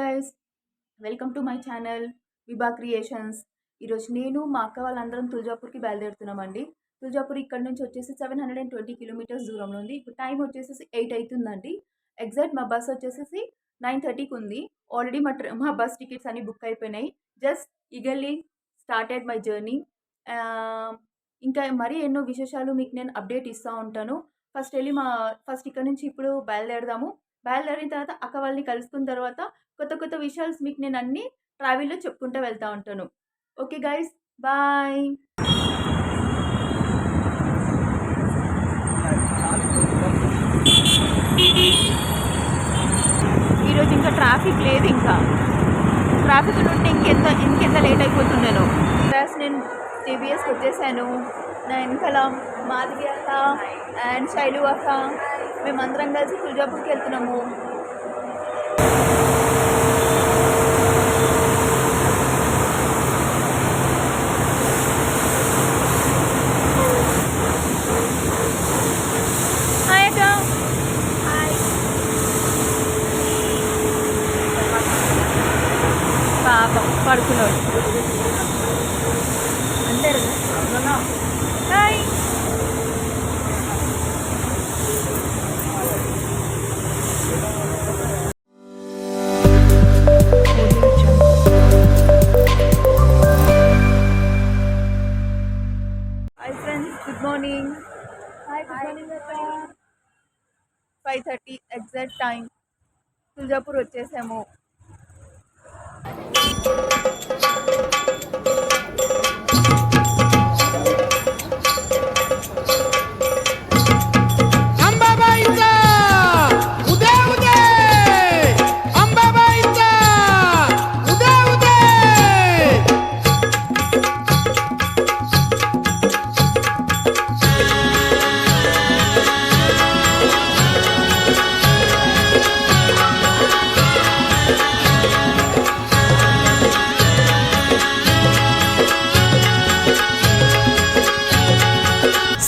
Guys, welcome to my channel Vibha creations. ఈరోజు నేను మా అక్క వాళ్ళందరం తుల్జాపూర్కి బయలుదేరుతున్నామండి. తుల్జాపూర్ ఇక్కడ నుంచి వచ్చేసి 720 కిలోమీటర్స్ దూరంలో ఉంది. ఇప్పుడు టైం వచ్చేసి 8 అవుతుందండి. ఎగ్జాక్ట్ మా బస్ వచ్చేసి 9:30కి ఉంది. ఆల్రెడీ మా బస్ టికెట్స్ అన్ని బుక్ అయిపోయినాయి. Just eagerly started my journey. ఇంకా మరీ ఎన్నో విశేషాలు మీకు నేను అప్డేట్ ఇస్తూ ఉంటాను. ఫస్ట్ ఇక్కడ నుంచి ఇప్పుడు బయలుదేరదాము. బయలుదేరిన తర్వాత అక్క వాళ్ళని కలుసుకున్న తర్వాత కొత్త విషయాలు మీకు నేను అన్ని ట్రావెల్లో చెప్పుకుంటూ వెళ్తూ ఉంటాను. Okay guys, bye. ఈరోజు ఇంకా ట్రాఫిక్ లేదు. ఇంకా ట్రాఫిక్ ఉంటే ఇంకెంత లేట్ అయిపోతున్నాను. నేను టీవీఎస్కి వచ్చేసాను. నా వెనకాల మాధవి అక్క అండ్ శైలు అక్క మేమందరం కలిసి తుల్జాపూర్కి వెళ్తున్నాము. పాపం పడుకున్నాడు. అందరు hi. Hi friends, good morning. Hi, good morning అక్క. 5:30 ఎగ్జాక్ట్ టైం. తుల్జాపూర్ వచ్చేసాము.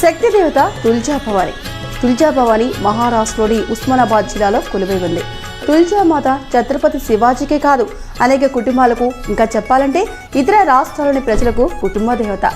శక్తి దేవత తుల్జా భవాని. తుల్జా భవాని మహారాష్ట్రలోని ఉస్మానాబాద్ జిల్లాలో కొలువై ఉంది. తుల్జా మాత ఛత్రపతి శివాజీకే కాదు, అనేక కుటుంబాలకు, ఇంకా చెప్పాలంటే ఇతర రాష్ట్రాల్లోని ప్రజలకు కుటుంబ దేవత.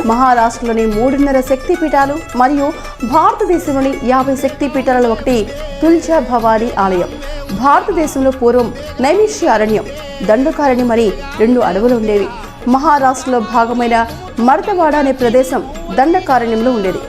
మహారాష్ట్రలోని 3.5 శక్తి పీఠాలు మరియు భారతదేశంలోని 50 శక్తి పీఠాలలో ఒకటి తుల్జా భవాని ఆలయం. భారతదేశంలో పూర్వం నైమిషి అరణ్యం, దండకారణ్యం అని 2 అడవులు ఉండేవి. మహారాష్ట్రలో భాగమైన మర్దవాడ అనే ప్రదేశం దండకారణ్యంలో ఉండేది.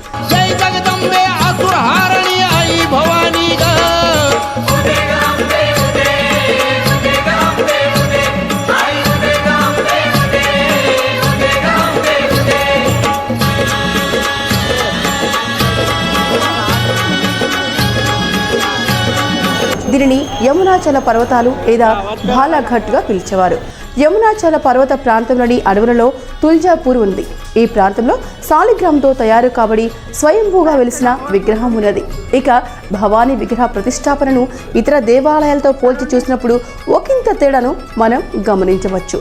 దీనిని యమునాచల పర్వతాలు లేదా బాలాఘట్గా పిలిచేవారు. యమునాచల పర్వత ప్రాంతంలోని అడవులలో తుల్జాపూర్ ఉంది. ఈ ప్రాంతంలో సాలిగ్రామంతో తయారు కాబడి స్వయంభూగా వెలిసిన విగ్రహం ఉన్నది. ఇక భవానీ విగ్రహ ప్రతిష్టాపనను ఇతర దేవాలయాలతో పోల్చి చూసినప్పుడు ఒకంత తేడాను మనం గమనించవచ్చు.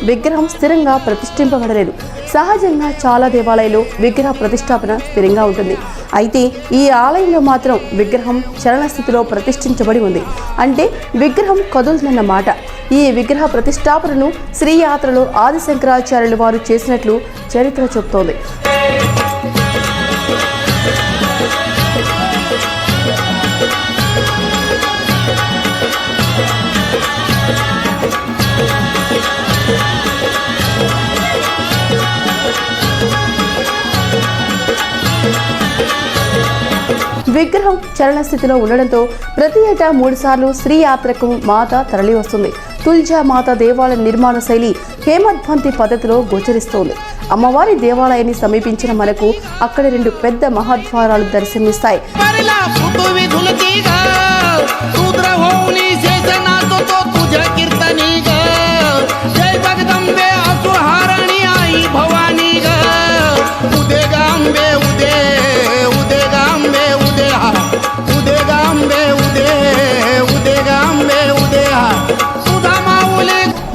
విగ్రహం స్థిరంగా ప్రతిష్ఠింపబడలేదు. సహజంగా చాలా దేవాలయాల్లో విగ్రహ ప్రతిష్టాపన స్థిరంగా ఉంటుంది. అయితే ఈ ఆలయంలో మాత్రం విగ్రహం చలన స్థితిలో ప్రతిష్ఠించబడి ఉంది. అంటే విగ్రహం కదులుతున్నమాట. ఈ విగ్రహ ప్రతిష్టాపనను శ్రీయాత్రలో ఆది శంకరాచార్యులు వారు చేసినట్లు చరిత్ర చెబుతోంది. విగ్రహం చలన స్థితిలో ఉండడంతో ప్రతి ఏటా 3 సార్లు శ్రీ యాత్రకు మాత తరలి వస్తుంది. తుల్జా మాత దేవాలయ నిర్మాణ శైలి హేమధ్వంతి పద్ధతిలో గోచరిస్తోంది. అమ్మవారి దేవాలయాన్ని సమీపించిన మనకు అక్కడ 2 పెద్ద మహాద్వారాలు దర్శనమిస్తాయి.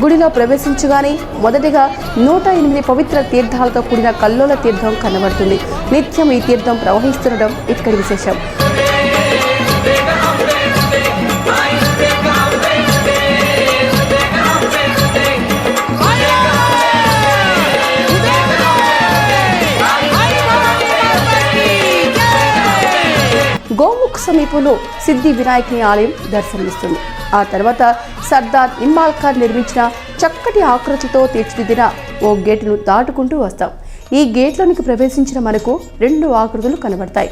గుడిలో ప్రవేశించగానే మొదటిగా 108 పవిత్ర తీర్థాలతో కూడిన కల్లోల తీర్థం కనబడుతుంది. నిత్యం ఈ తీర్థం ప్రవహిస్తుండడం ఇక్కడి విశేషం. గోముఖ్ సమీపంలో సిద్ధి వినాయకుని ఆలయం దర్శనమిస్తుంది. ఆ తర్వాత సర్దార్ నింబాల్కర్ నిర్మించిన చక్కటి ఆకృతితో తీర్చిదిద్దిన ఓ గేటును దాటుకుంటూ వస్తాం. ఈ గేట్లోనికి ప్రవేశించిన మనకు 2 ఆకృతులు కనబడతాయి.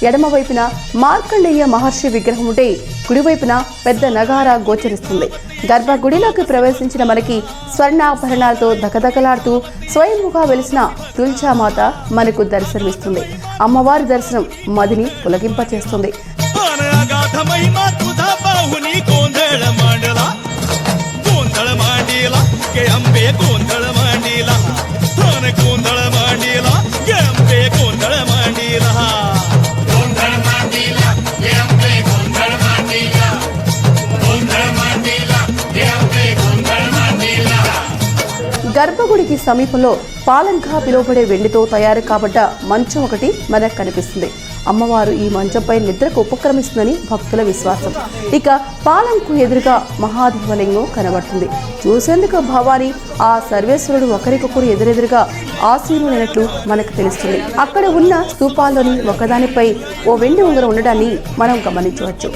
ఎడమ వైపున మార్కండేయ మహర్షి విగ్రహం ఉంటే కుడివైపున పెద్ద నగారా గోచరిస్తుంది. గర్భగుడిలోకి ప్రవేశించిన మనకి స్వర్ణాభరణాలతో దకదకలాడుతూ స్వయంగా వెలిసిన తుల్జామాత మనకు దర్శనమిస్తుంది. అమ్మవారి దర్శనం మదిని పులకింపచేస్తుంది. గర్భగుడికి సమీపంలో పాలంగా పిలువబడే వెండితో తయారు కాబడ్డ మంచం ఒకటి మనకు కనిపిస్తుంది. అమ్మవారు ఈ మంచంపై నిద్రకు ఉపక్రమిస్తుందని భక్తుల విశ్వాసం. ఇక పాలంకు ఎదురుగా మహాదేవలింగం కనబడుతుంది. చూసేందుకు భవాని ఆ సర్వేశ్వరుడు ఒకరికొకరు ఎదురెదురుగా ఆసీనులైనట్లు మనకు తెలుస్తుంది. అక్కడ ఉన్న స్తూపాల్లోని ఒకదానిపై ఓ వెండి ఉంగరం ఉండడాన్ని మనం గమనించవచ్చు.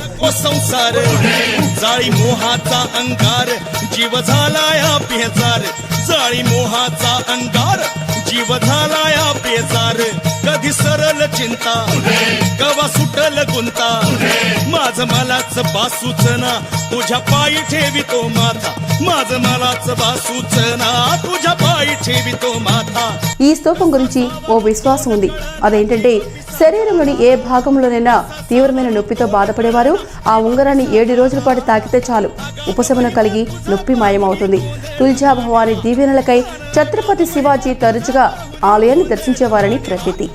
जीव झालाया बेजार कधी सरल चिंता कवा सुटल गुंता माझ मलाच बासूचना तुझ्या पायी ठेवितो माथा माझ मलाच बासूचना तुझ्या पायी ठेवितो माथा. ఈ స్తూపం గురించి ఓ విశ్వాసం ఉంది. అదేంటంటే శరీరంలోని ఏ భాగంలోనైనా తీవ్రమైన నొప్పితో బాధపడేవారు ఆ ఉంగరాన్ని 7 రోజుల పాటు తాకితే చాలు ఉపశమనం కలిగి నొప్పి మాయమవుతుంది. తుల్జా భవాని దీవెనలకై ఛత్రపతి శివాజీ తరచుగా ఆలయాన్ని దర్శించేవారని ప్రతీతి.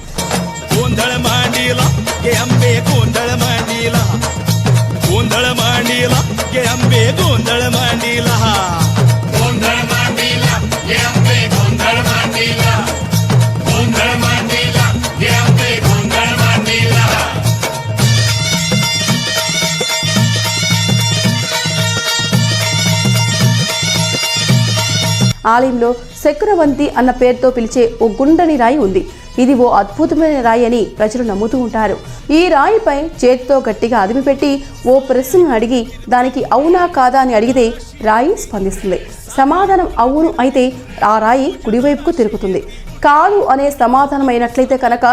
ఆలయంలో చక్రవంతి అన్న పేరుతో పిలిచే ఓ గుండని రాయి ఉంది. ఇది ఓ అద్భుతమైన రాయి అని ప్రజలు నమ్ముతూ ఉంటారు. ఈ రాయిపై చేతితో గట్టిగా అదిమిపెట్టి ఓ ప్రశ్నను అడిగి దానికి అవునా కాదా అని అడిగితే రాయి స్పందిస్తుంది. సమాధానం అవును అయితే ఆ రాయి కుడివైపుకు తిరుగుతుంది. కాదు అనే సమాధానం అయినట్లయితే కనుక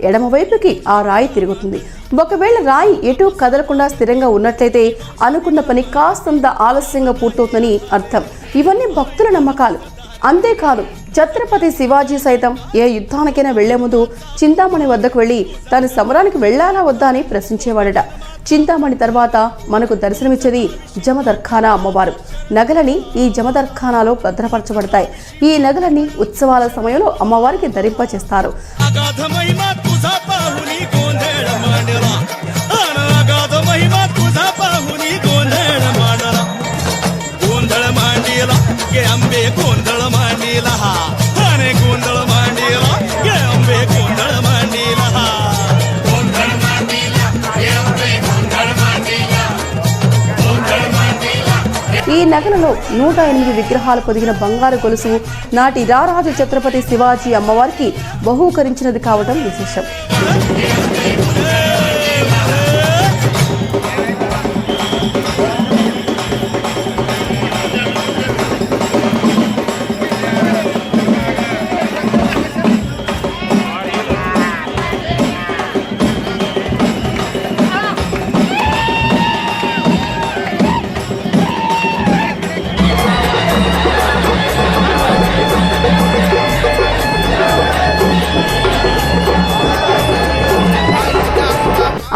ఎడమవైపుకి ఆ రాయి తిరుగుతుంది. ఒకవేళ రాయి ఎటు కదలకుండా స్థిరంగా ఉన్నట్లయితే అనుకున్న పని కాస్తంత ఆలస్యంగా పూర్తవుతుందని అర్థం. ఇవన్నీ భక్తుల నమ్మకాలు. అంతేకాదు ఛత్రపతి శివాజీ సైతం ఏ యుద్ధానికైనా వెళ్లే ముందు చింతామణి వద్దకు వెళ్లి తాను సమరానికి వెళ్లాలా వద్దా అని ప్రశ్నించేవాడట. చింతామణి తర్వాత మనకు దర్శనమిచ్చేది జమదర్ఖానా అమ్మవారు. నగలని ఈ జమదర్ఖానాలో భద్రపరచబడతాయి. ఈ నగలన్నీ ఉత్సవాల సమయంలో అమ్మవారికి ధరింపచేస్తారు. ఈ ఈ నగలలో 108 విగ్రహాలు పొదిగిన బంగారు గొలుసు నాటి రారాజు ఛత్రపతి శివాజీ అమ్మవారికి బహూకరించినది కావడం విశేషం.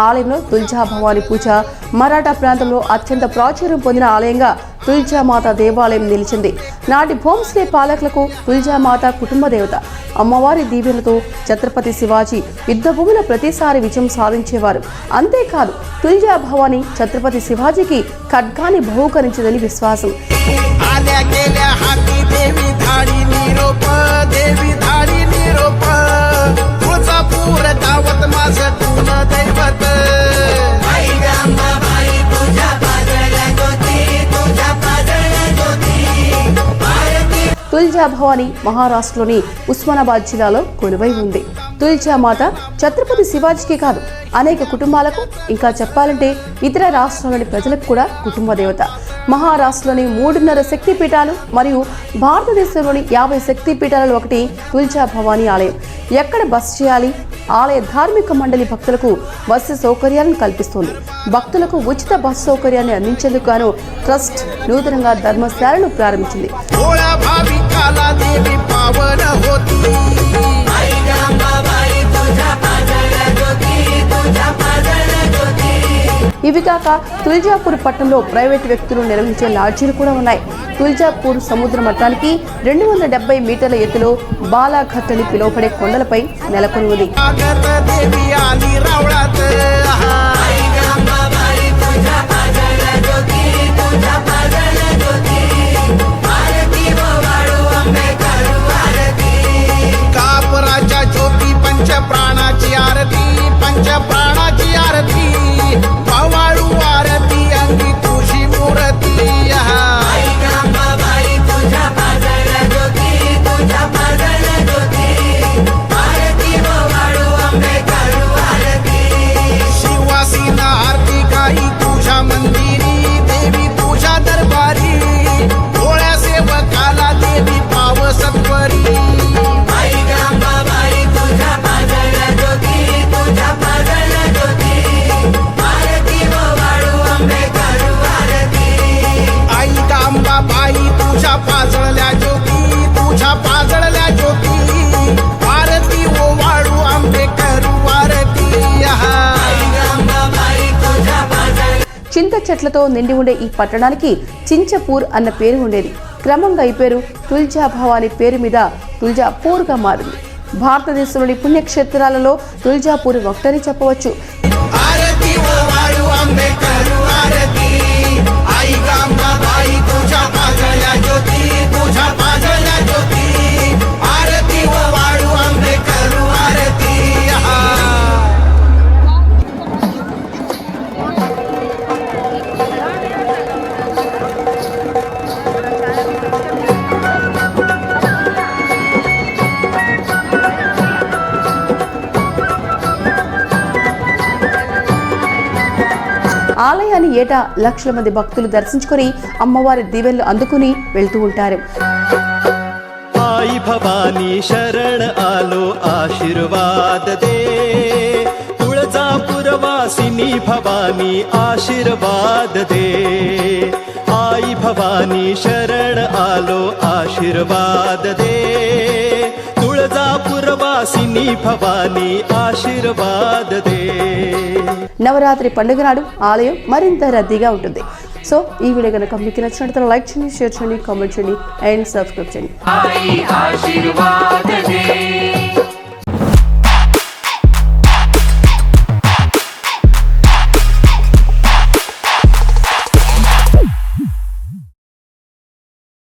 ఆలయంలో తుల్జా భవాని పూజ మరాఠా ప్రాంతంలో అత్యంత ప్రాచుర్యం పొందిన ఆలయంగా తుల్జామాత దేవాలయం నిలిచింది. నాటి భోంస్లే పాలకులకు తుల్జామాత కుటుంబ దేవత. అమ్మవారి దీవెనలతో ఛత్రపతి శివాజీ యుద్ధభూమిలో ప్రతిసారి విజయం సాధించేవారు. అంతేకాదు తుల్జా భవాని ఛత్రపతి శివాజీకి ఖడ్గాన్ని బహూకరించిందని విశ్వాసం. తుల్జా భవాని మహారాష్ట్రలోని ఉస్మానాబాద్ జిల్లాలో కొలువై ఉంది. తుల్జా మాత ఛత్రపతి శివాజీకి కాదు అనేక కుటుంబాలకు, ఇంకా చెప్పాలంటే ఇతర రాష్ట్రాల్లోని ప్రజలకు కూడా కుటుంబ దేవత. మహారాష్ట్రలోని 3.5 శక్తి పీఠాలు మరియు భారతదేశంలోని 50 శక్తి పీఠాలలో ఒకటి తుల్జా భవాని ఆలయం. ఎక్కడ బస చేయాలి? ఆలయ ధార్మిక మండలి భక్తులకు బస్సు సౌకర్యాలను కల్పిస్తోంది. భక్తులకు ఉచిత బస్సు సౌకర్యాన్ని అందించేందుకు గాను ట్రస్ట్ నూతనంగా ధర్మశాలను ప్రారంభించింది. ఇవి కాక తుల్జాపూర్ పట్టణంలో ప్రైవేటు వ్యక్తులు నిర్వహించే లాడ్జీలు కూడా ఉన్నాయి. తుల్జాపూర్ సముద్ర మట్టానికి 270 మీటర్ల ఎత్తులో బాలాఘట్ అని పిలువబడే కొండలపై నెలకొని ఉంది. చింత చెట్లతో నిండి ఉండే ఈ పట్టణానికి చించపూర్ అన్న పేరు ఉండేది. క్రమంగా ఈ పేరు తుల్జా భవాని పేరు మీద తుల్జాపూర్గా మారింది. భారతదేశంలోని పుణ్యక్షేత్రాలలో తుల్జాపూర్ ఒకటని చెప్పవచ్చు. ఆలయాన్ని ఏటా లక్షల మంది భక్తులు దర్శించుకొని అమ్మవారి దీవెనలు అందుకుని వెళ్తూ ఉంటారు. आई भवानी शरण आलो आशीर्वाद दे, तुळजापूर वासिनी भवानी आशीर्वाद दे. आई भवानी शरण आलो आशीर्वाद दे, तुळजापूर वासिनी भवानी आशीर्वाद दे. నవరాత్రి పండుగ నాడు ఆలయం మరింత రద్దీగా ఉంటుంది. సో ఈ వీడియో కనుక మీకు నచ్చినట్లయితే లైక్ చేయండి, షేర్ చేయండి, కామెంట్ చేయండి అండ్ సబ్స్క్రైబ్ చేయండి.